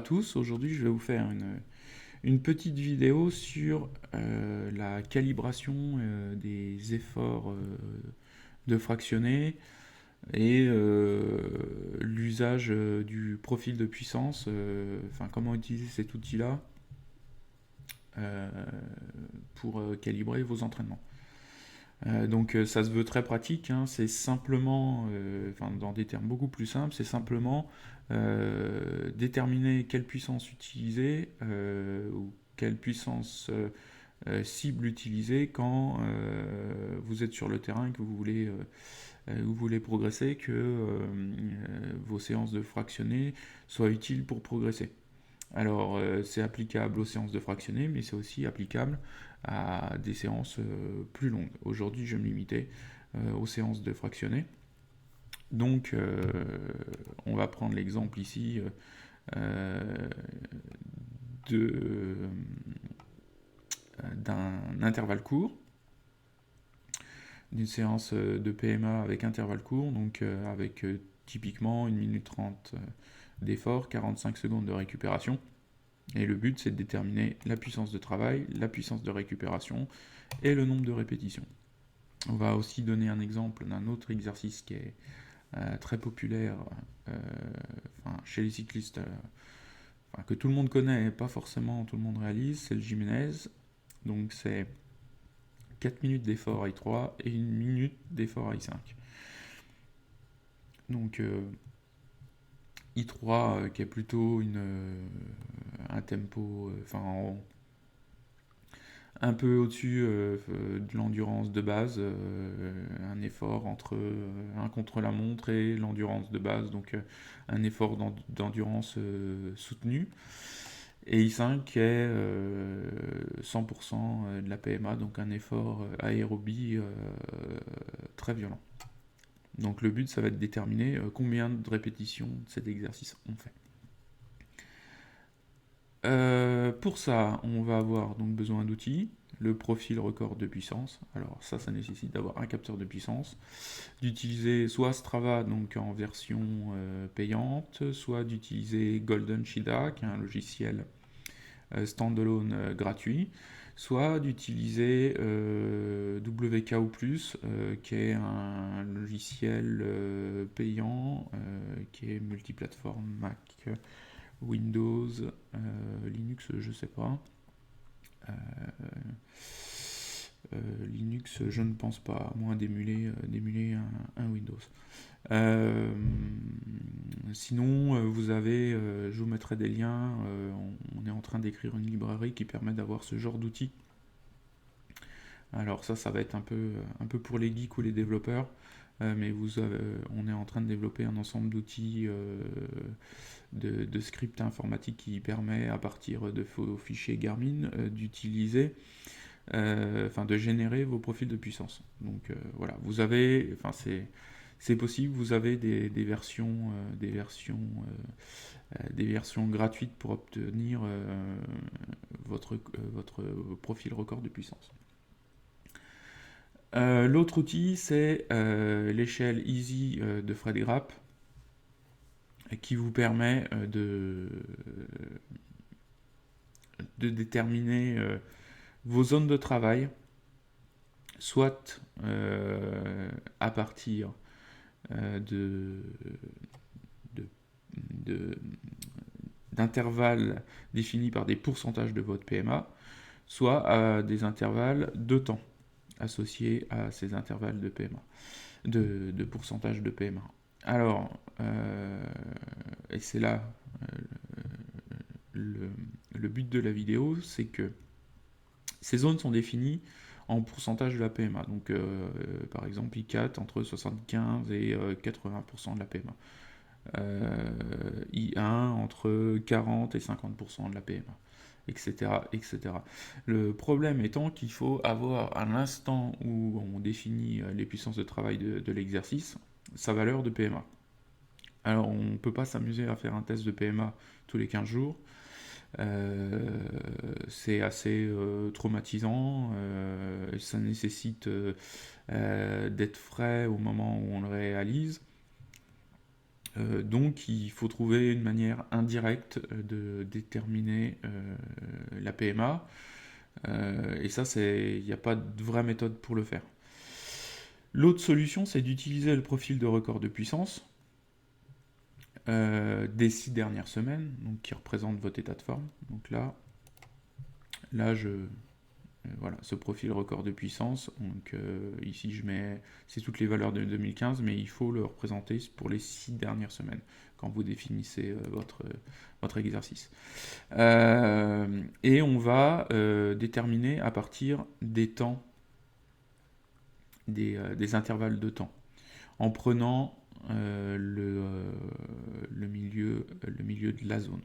À tous, aujourd'hui je vais vous faire une petite vidéo sur la calibration des efforts de fractionné et l'usage du profil de puissance, enfin comment utiliser cet outil-là euh, pour calibrer vos entraînements. Donc ça se veut très pratique, hein, c'est simplement, enfin, dans des termes beaucoup plus simples, c'est simplement déterminer quelle puissance utiliser ou quelle puissance cible utiliser quand vous êtes sur le terrain et que vous voulez progresser, que vos séances de fractionné soient utiles pour progresser. Alors, c'est applicable aux séances de fractionné, mais c'est aussi applicable à des séances plus longues. Aujourd'hui, je vais me limiter aux séances de fractionné. Donc, on va prendre l'exemple ici euh, de, d'un intervalle court, d'une séance de PMA avec intervalle court, donc avec typiquement 1 minute 30 d'effort, 45 secondes de récupération. Et le but, c'est de déterminer la puissance de travail, la puissance de récupération et le nombre de répétitions. On va aussi donner un exemple d'un autre exercice qui est très populaire euh, chez les cyclistes, que tout le monde connaît et pas forcément tout le monde réalise, c'est le Jiménez. Donc c'est 4 minutes d'effort I3 et 1 minute d'effort I5. Donc I3 qui est plutôt un tempo, un peu au-dessus de l'endurance de base, un effort entre un contre-la-montre et l'endurance de base, donc un effort d'endurance soutenu. Et I5 est 100% de la PMA, donc un effort aérobie très violent. Donc le but, ça va être de déterminer combien de répétitions de cet exercice on fait. Pour ça, on va avoir donc besoin d'outils, le profil record de puissance. Alors ça nécessite d'avoir un capteur de puissance, d'utiliser soit Strava donc en version payante, soit d'utiliser Golden Shida, qui est un logiciel standalone gratuit, soit d'utiliser WKO+, qui est un logiciel payant, qui est multiplateforme Mac, Windows, Linux, je sais pas. Euh, Linux, je ne pense pas, à moins d'émuler un Windows. Euh, Sinon, vous avez, je vous mettrai des liens. On est en train d'écrire une librairie qui permet d'avoir ce genre d'outils. Alors ça va être un peu pour les geeks ou les développeurs, mais on est en train de développer un ensemble d'outils de script informatique qui permet à partir de vos fichiers Garmin d'utiliser, de générer vos profils de puissance. Donc voilà, vous avez, c'est possible, vous avez des versions gratuites pour obtenir votre profil record de puissance. L'autre outil, c'est l'échelle Easy de Fred Grapp, qui vous permet de déterminer vos zones de travail, soit à partir de, de, de, d'intervalles définis par des pourcentages de votre PMA, soit à des intervalles de temps associés à ces intervalles de PMA, de pourcentage de PMA. Alors, et c'est là le but de la vidéo, c'est que ces zones sont définies en pourcentage de la PMA. Donc, par exemple, I4 entre 75 et 80% de la PMA. I1 entre 40 et 50% de la PMA, etc., etc. Le problème étant qu'il faut avoir à l'instant où on définit les puissances de travail de l'exercice, sa valeur de PMA. Alors on ne peut pas s'amuser à faire un test de PMA tous les 15 jours. C'est assez traumatisant, ça nécessite d'être frais au moment où on le réalise. Donc il faut trouver une manière indirecte de déterminer la PMA. Et ça, il n'y a pas de vraie méthode pour le faire. L'autre solution, c'est d'utiliser le profil de record de puissance des 6 dernières semaines, donc qui représente votre état de forme. Donc là voilà, ce profil record de puissance. Donc ici, c'est toutes les valeurs de 2015, mais il faut le représenter pour les 6 dernières semaines quand vous définissez votre exercice. Et on va déterminer à partir des temps, des intervalles de temps, en prenant le milieu de la zone.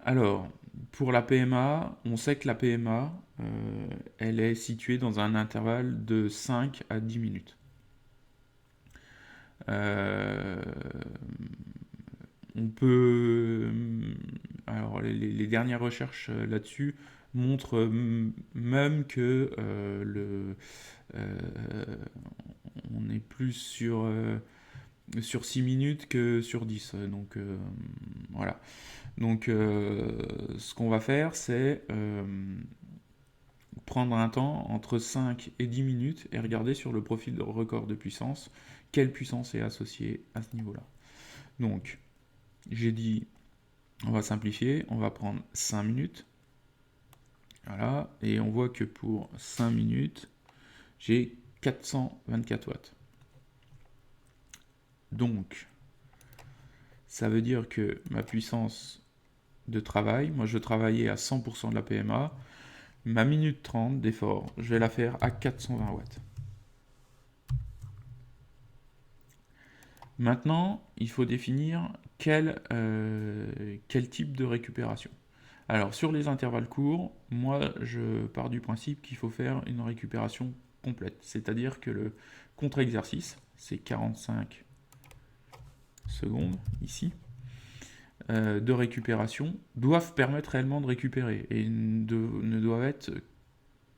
Alors, pour la PMA, on sait que la PMA, elle est située dans un intervalle de 5 à 10 minutes. On peut... Alors, les dernières recherches là-dessus montrent même que on est plus sur 6 minutes que sur 10. Donc, voilà. Donc, ce qu'on va faire, c'est prendre un temps entre 5 et 10 minutes et regarder sur le profil de record de puissance quelle puissance est associée à ce niveau-là. Donc, j'ai dit, on va simplifier, on va prendre 5 minutes. Voilà, et on voit que pour 5 minutes, j'ai 424 watts. Donc, ça veut dire que ma puissance de travail, moi je travaillais à 100% de la PMA, ma minute 30 d'effort, je vais la faire à 420 watts. Maintenant, il faut définir quel type de récupération. Alors, sur les intervalles courts, moi, je pars du principe qu'il faut faire une récupération complète. C'est-à-dire que le contre-exercice, c'est 45 secondes, ici, de récupération, doivent permettre réellement de récupérer et ne doivent être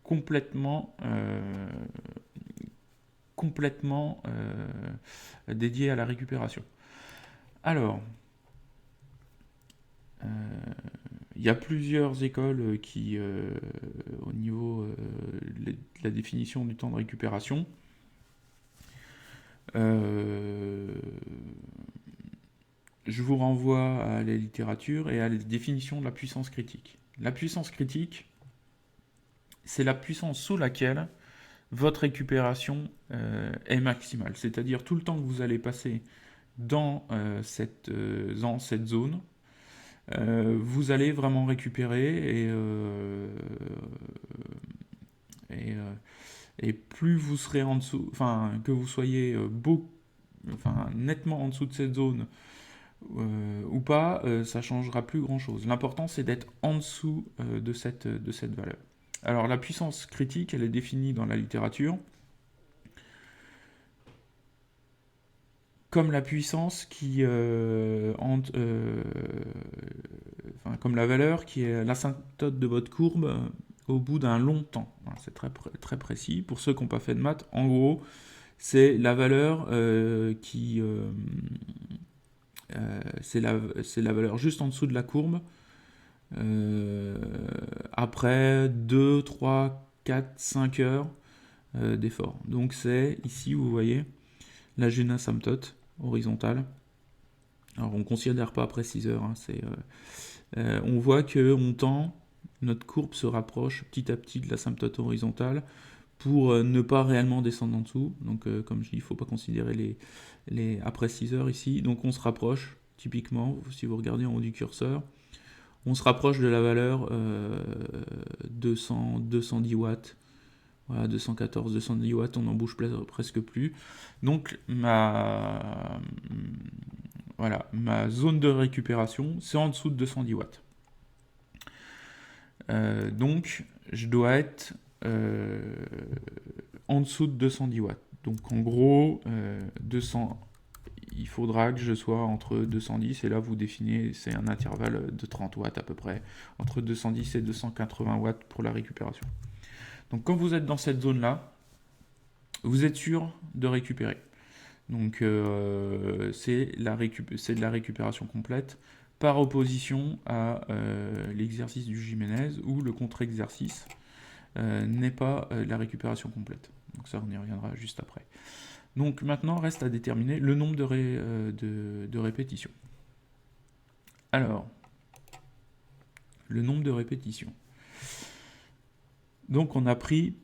complètement dédiés à la récupération. Alors, il y a plusieurs écoles qui, au niveau de la définition du temps de récupération, je vous renvoie à la littérature et à la définition de la puissance critique. La puissance critique, c'est la puissance sous laquelle votre récupération est maximale. C'est-à-dire tout le temps que vous allez passer dans cette zone, vous allez vraiment récupérer et plus vous serez en dessous, enfin que vous soyez nettement en dessous de cette zone ou pas, ça changera plus grand chose. L'important c'est d'être en dessous de cette valeur. Alors la puissance critique, elle est définie dans la littérature comme la puissance qui comme la valeur qui est l'asymptote de votre courbe au bout d'un long temps. Voilà, c'est très, très précis. Pour ceux qui n'ont pas fait de maths, en gros, c'est la valeur c'est la valeur juste en dessous de la courbe après 2, 3, 4, 5 heures d'effort. Donc c'est ici, vous voyez, la gêne asymptote horizontale. Alors on ne considère pas après 6 heures, hein, on voit qu'on tend, notre courbe se rapproche petit à petit de l'asymptote horizontale pour ne pas réellement descendre en dessous. Donc comme je dis, il ne faut pas considérer les après 6 heures ici. Donc on se rapproche, typiquement, si vous regardez en haut du curseur, on se rapproche de la valeur 210 watts. Voilà, 214, 210 watts, on n'en bouge presque plus. Donc ma zone de récupération, c'est en dessous de 210 watts. Donc je dois être en dessous de 210 watts. Donc en gros, il faudra que je sois entre 210, et là vous définissez, c'est un intervalle de 30 watts à peu près, entre 210 et 280 watts pour la récupération. Donc quand vous êtes dans cette zone-là, vous êtes sûr de récupérer. Donc c'est de la récupération complète par opposition à l'exercice du Jiménez où le contre-exercice n'est pas la récupération complète. Donc ça, on y reviendra juste après. Donc maintenant, reste à déterminer le nombre de répétitions. Alors, le nombre de répétitions. Donc on a pris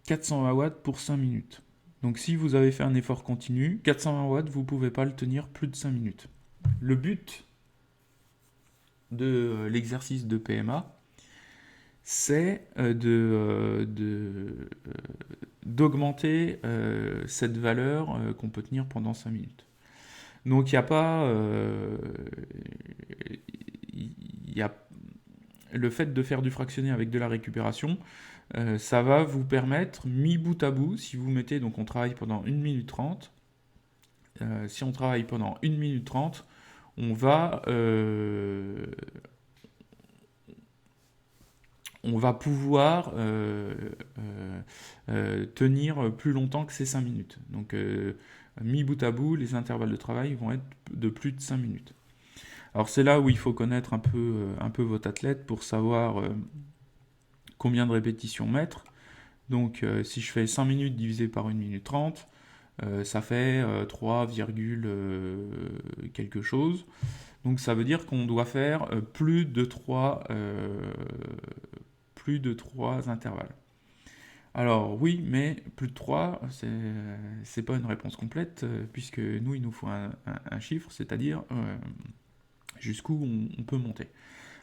420 watts pour 5 minutes. Donc si vous avez fait un effort continu, 420 watts, vous ne pouvez pas le tenir plus de 5 minutes. Le but de l'exercice de PMA, c'est d'augmenter cette valeur qu'on peut tenir pendant 5 minutes. Donc il n'y a pas... y a le fait de faire du fractionné avec de la récupération, ça va vous permettre, mis bout à bout, si vous mettez, donc on travaille pendant 1 minute 30, si on travaille pendant 1 minute 30, on va pouvoir tenir plus longtemps que ces 5 minutes. Donc mis bout à bout, les intervalles de travail vont être de plus de 5 minutes. Alors c'est là où il faut connaître un peu votre athlète pour savoir combien de répétitions mettre. Donc si je fais 5 minutes divisé par 1 minute 30, ça fait 3, quelque chose. Donc ça veut dire qu'on doit faire plus de 3 intervalles. Alors oui, mais plus de 3, c'est pas une réponse complète, puisque nous, il nous faut un chiffre, c'est-à-dire jusqu'où on peut monter.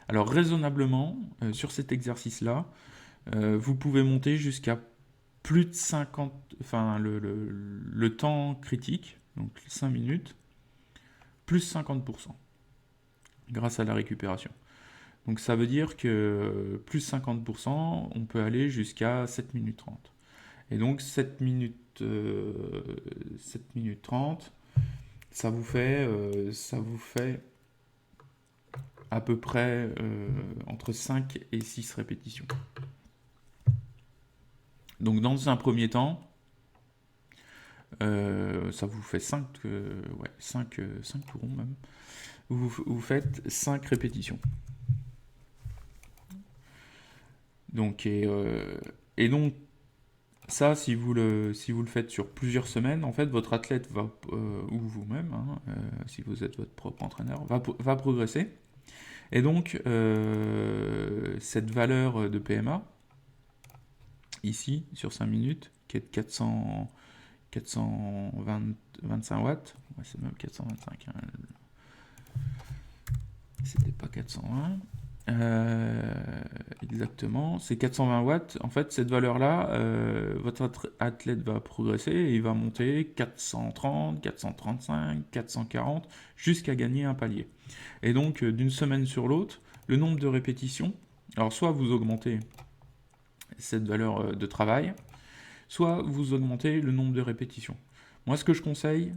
Alors raisonnablement, sur cet exercice-là, vous pouvez monter jusqu'à plus de 50, enfin le temps critique, donc 5 minutes, plus 50%, grâce à la récupération. Donc ça veut dire que plus 50%, on peut aller jusqu'à 7 minutes 30. Et donc 7 minutes 30, ça vous fait à peu près entre 5 et 6 répétitions. Donc dans un premier temps, ça vous fait 5 tourons même. Vous faites 5 répétitions. Donc, et donc, ça, si vous le faites sur plusieurs semaines, en fait, votre athlète va, ou vous-même, si vous êtes votre propre entraîneur, va progresser. Et donc, cette valeur de PMA, ici, sur 5 minutes, qui est de 425 watts, ouais, c'est même 425, hein. C'était pas 420. Exactement, c'est 420 watts. En fait, cette valeur-là, votre athlète va progresser et il va monter 430, 435, 440 jusqu'à gagner un palier. Et donc, d'une semaine sur l'autre, le nombre de répétitions, alors soit vous augmentez cette valeur de travail, soit vous augmentez le nombre de répétitions. Moi, ce que je conseille,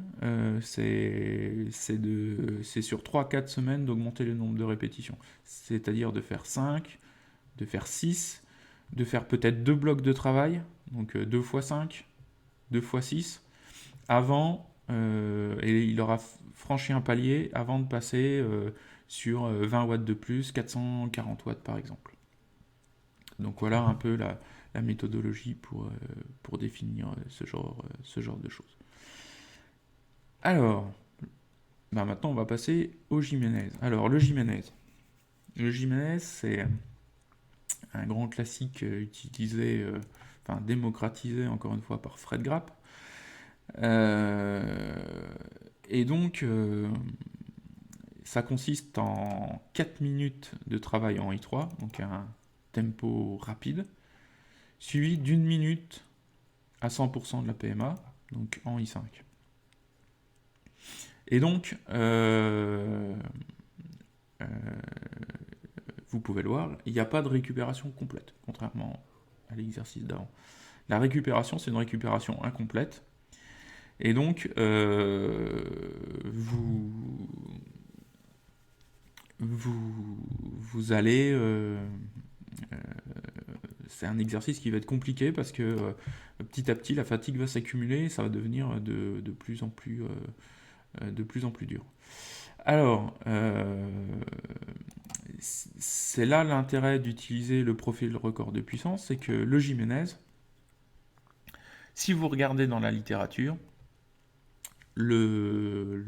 c'est sur 3-4 semaines d'augmenter le nombre de répétitions. C'est-à-dire de faire 5, de faire 6, de faire peut-être 2 blocs de travail, donc 2 x 5, 2 x 6, avant, et il aura franchi un palier avant de passer sur 20 watts de plus, 440 watts par exemple. Donc voilà un peu la méthodologie pour définir ce genre de choses. Alors, maintenant on va passer au Jiménez. Alors le Jiménez, c'est un grand classique utilisé, démocratisé encore une fois par Fred Grapp. Et donc ça consiste en 4 minutes de travail en I3, donc un tempo rapide, suivi d'une minute à 100% de la PMA, donc en I5. Et donc, vous pouvez le voir, il n'y a pas de récupération complète, contrairement à l'exercice d'avant. La récupération, c'est une récupération incomplète. Et donc, vous allez c'est un exercice qui va être compliqué parce que petit à petit, la fatigue va s'accumuler et ça va devenir de plus en plus dur. Alors, c'est là l'intérêt d'utiliser le profil record de puissance, c'est que le Jiménez, si vous regardez dans la littérature, on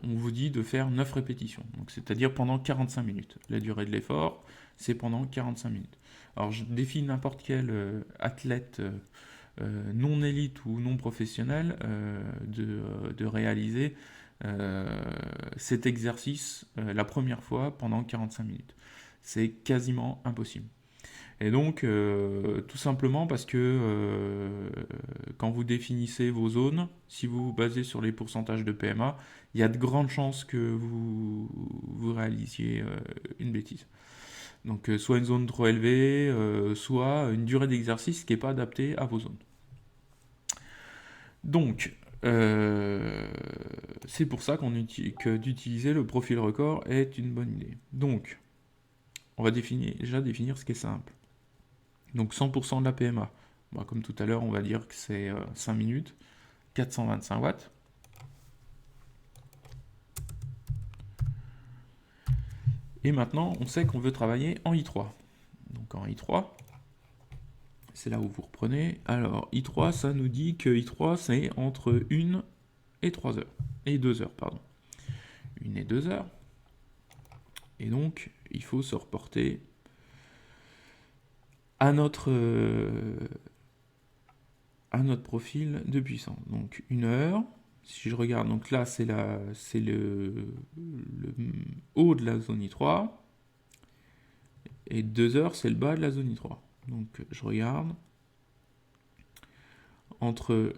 vous dit de faire 9 répétitions, donc c'est-à-dire pendant 45 minutes. La durée de l'effort, c'est pendant 45 minutes. Alors je défie n'importe quel athlète non élite ou non professionnel de réaliser cet exercice la première fois pendant 45 minutes. C'est quasiment impossible. Et donc, tout simplement parce que quand vous définissez vos zones, si vous vous basez sur les pourcentages de PMA, il y a de grandes chances que vous réalisiez une bêtise. Donc, soit une zone trop élevée, soit une durée d'exercice qui n'est pas adaptée à vos zones. Donc, c'est pour ça que d'utiliser le profil record est une bonne idée. Donc, on va déjà définir ce qui est simple. Donc 100% de la PMA. Bon, comme tout à l'heure, on va dire que c'est 5 minutes, 425 watts. Et maintenant, on sait qu'on veut travailler en I3. Donc en I3, c'est là où vous reprenez. Alors I3, ça nous dit que I3, c'est entre 1 et 3 heures. Et 2 heures, pardon. 1 et 2 heures. Et donc, il faut se reporter à notre profil de puissance. Donc 1 heure, si je regarde, donc là c'est le haut de la zone I3, et 2 heures c'est le bas de la zone I3. Donc je regarde, entre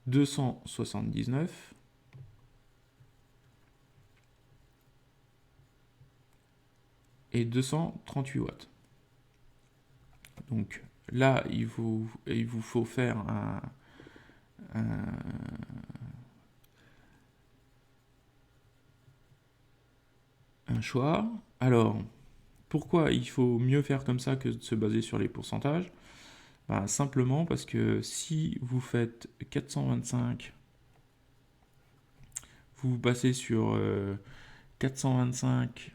279 et 238 watts. Donc là, il vous faut faire un choix. Alors, pourquoi il faut mieux faire comme ça que de se baser sur les pourcentages? Ben, simplement parce que si vous faites 425, vous passez sur 425.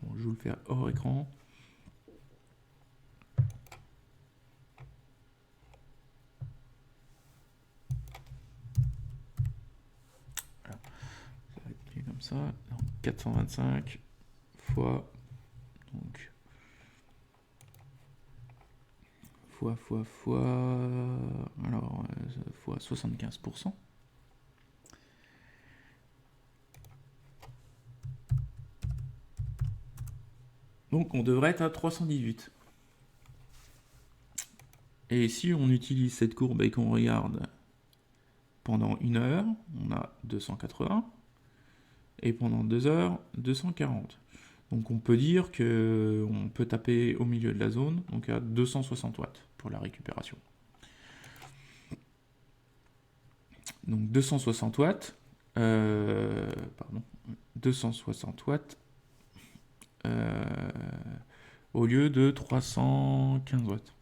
Bon, je vais vous le faire hors écran. Voilà. Ça va être mieux comme ça. Donc, 425 fois, donc, alors, fois 75%. Donc on devrait être à 318. Et si on utilise cette courbe et qu'on regarde pendant 1 heure, on a 280. Et pendant 2 heures, 240. Donc on peut dire qu'on peut taper au milieu de la zone, donc à 260 watts pour la récupération. Donc 260 watts, 260 watts au lieu de 315 watts.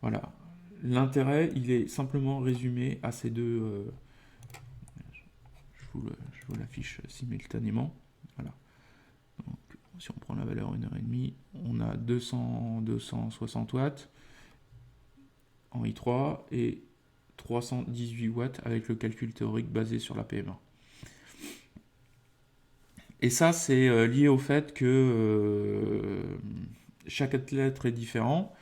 Voilà. L'intérêt, il est simplement résumé à ces deux. Je vous l'affiche simultanément. Voilà. Donc, si on prend la valeur 1h30, on a 260 watts en I3 et 318 watts avec le calcul théorique basé sur la PMA. Et ça, c'est lié au fait que chaque athlète est différent.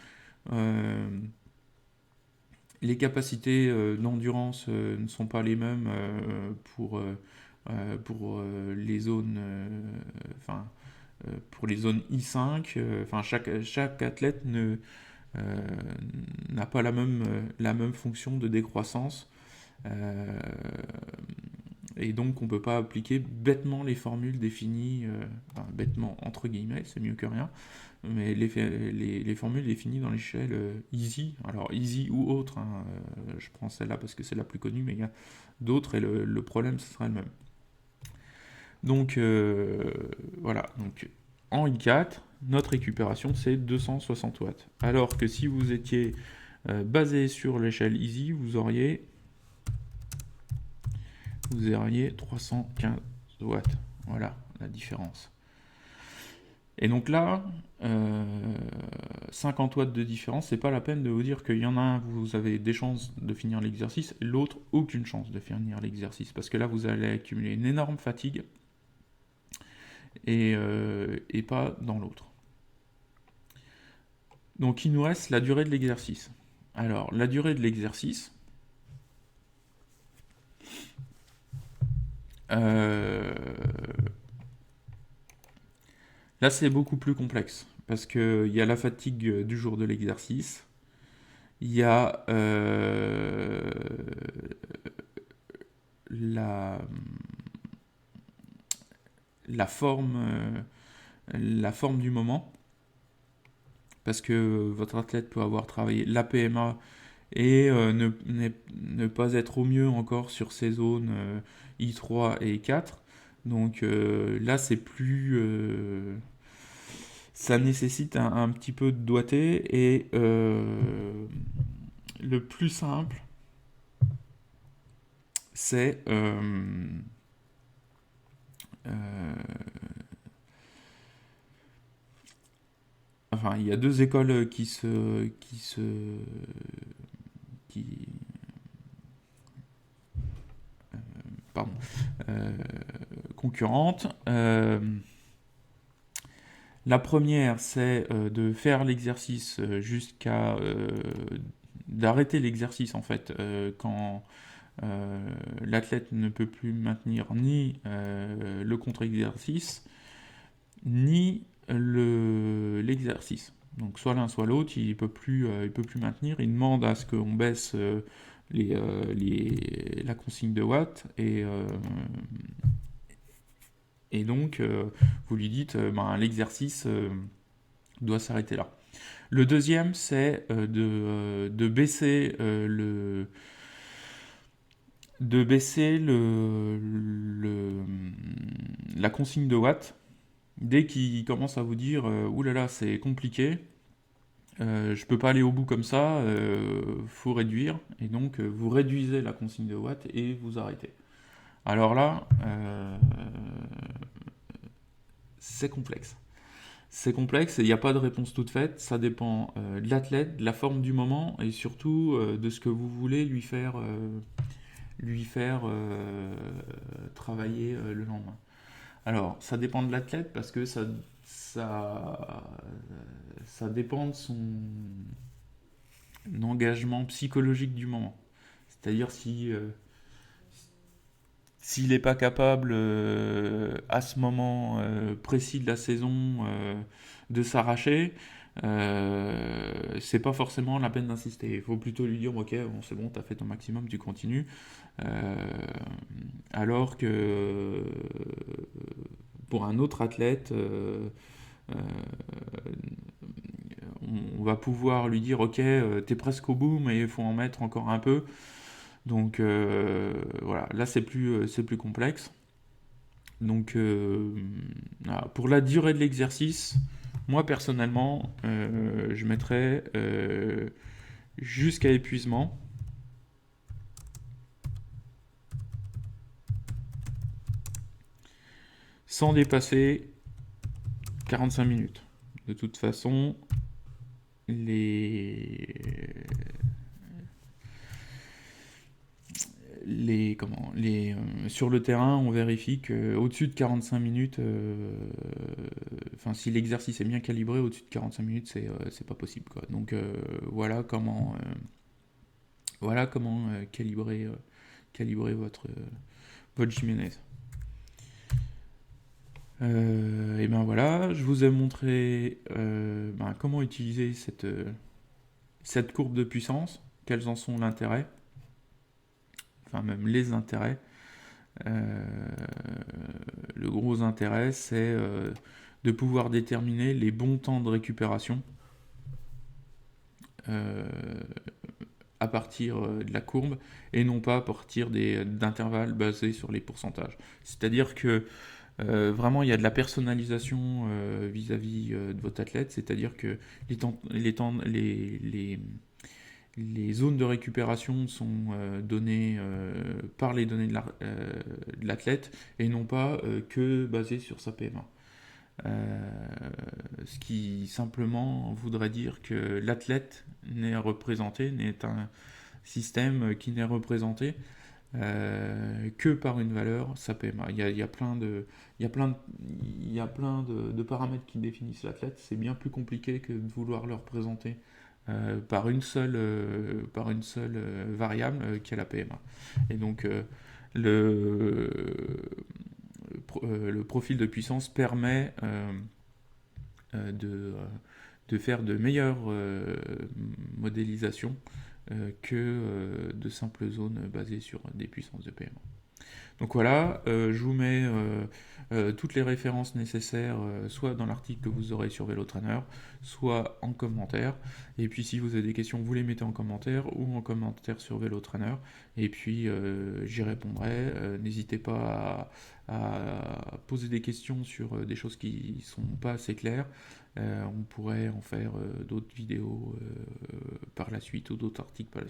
Les capacités d'endurance ne sont pas les mêmes pour les zones, pour les zones I5. Chaque athlète n'a pas la même fonction de décroissance. et donc on ne peut pas appliquer bêtement les formules définies, enfin, bêtement entre guillemets, c'est mieux que rien, mais les formules définies dans l'échelle easy, alors easy ou autre, hein, je prends celle-là parce que c'est la plus connue, mais il y a d'autres et le problème ce sera le même. Donc voilà, donc en I4, notre récupération c'est 260 watts. Alors que si vous étiez basé sur l'échelle easy, vous auriez 315 watts. Voilà la différence. Et donc là, 50 watts de différence, c'est pas la peine de vous dire qu'il y en a un, vous avez des chances de finir l'exercice, et l'autre, aucune chance de finir l'exercice. Parce que là, vous allez accumuler une énorme fatigue, et pas dans l'autre. Donc il nous reste la durée de l'exercice. Alors, la durée de l'exercice, là c'est beaucoup plus complexe, parce qu'il y a la fatigue du jour de l'exercice, il y a la forme du moment, parce que votre athlète peut avoir travaillé la PMA et ne pas être au mieux encore sur ces zones I3 et I4. Donc là, c'est plus... ça nécessite un petit peu de doigté, et le plus simple, c'est... enfin, il y a deux écoles qui pardon, concurrentes. La première, c'est de faire l'exercice jusqu'à... d'arrêter l'exercice, en fait, quand l'athlète ne peut plus maintenir ni le contre-exercice, ni l'exercice. Donc soit l'un, soit l'autre, il peut plus maintenir. Il demande à ce qu'on baisse la consigne de watts, et donc vous lui dites l'exercice doit s'arrêter là. Le deuxième, c'est de baisser la consigne de watts dès qu'il commence à vous dire oulala, c'est compliqué, je peux pas aller au bout comme ça, faut réduire, et donc vous réduisez la consigne de watts et vous arrêtez. Alors là, c'est complexe. C'est complexe et il n'y a pas de réponse toute faite, ça dépend de l'athlète, de la forme du moment, et surtout de ce que vous voulez lui faire travailler le lendemain. Alors, ça dépend de l'athlète parce que ça dépend de son engagement psychologique du moment. C'est-à-dire s'il n'est pas capable à ce moment précis de la saison de s'arracher, c'est pas forcément la peine d'insister. Il faut plutôt lui dire ok, bon, c'est bon, t'as fait ton maximum, tu continues. Alors que pour un autre athlète, on va pouvoir lui dire ok, t'es presque au bout, mais il faut en mettre encore un peu. Donc voilà, là c'est plus complexe. Donc voilà. Pour la durée de l'exercice, moi personnellement, je mettrais jusqu'à épuisement. Sans dépasser 45 minutes. De toute façon, sur le terrain, on vérifie qu'au-dessus de 45 minutes, si l'exercice est bien calibré, au-dessus de 45 minutes, c'est pas possible, quoi. Donc voilà comment calibrer votre Jiménez. Et ben voilà, je vous ai montré comment utiliser cette courbe de puissance, quels en sont l'intérêt, enfin même les intérêts. Le gros intérêt, c'est de pouvoir déterminer les bons temps de récupération euh, à partir de la courbe et non pas à partir d'intervalles basés sur les pourcentages. C'est-à-dire que vraiment il y a de la personnalisation vis-à-vis de votre athlète, c'est-à-dire que les zones de récupération sont données par les données de l'athlète et non pas que basées sur sa PMA. Ce qui simplement voudrait dire que l'athlète n'est un système qui n'est représenté que par une valeur, sa PMA. Il y a plein de, il y a plein de, il y a plein de paramètres qui définissent l'athlète. C'est bien plus compliqué que de vouloir le représenter par une seule variable qui est la PMA. Et donc le, le profil de puissance permet euh, de, euh, de faire de meilleures modélisations de simples zones basées sur des puissances de PMA. Donc voilà, je vous mets toutes les références nécessaires, soit dans l'article que vous aurez sur VeloTrainer, soit en commentaire. Et puis si vous avez des questions, vous les mettez en commentaire ou en commentaire sur VeloTrainer. Et puis j'y répondrai. N'hésitez pas à poser des questions sur des choses qui ne sont pas assez claires. On pourrait en faire d'autres vidéos par la suite ou d'autres articles par la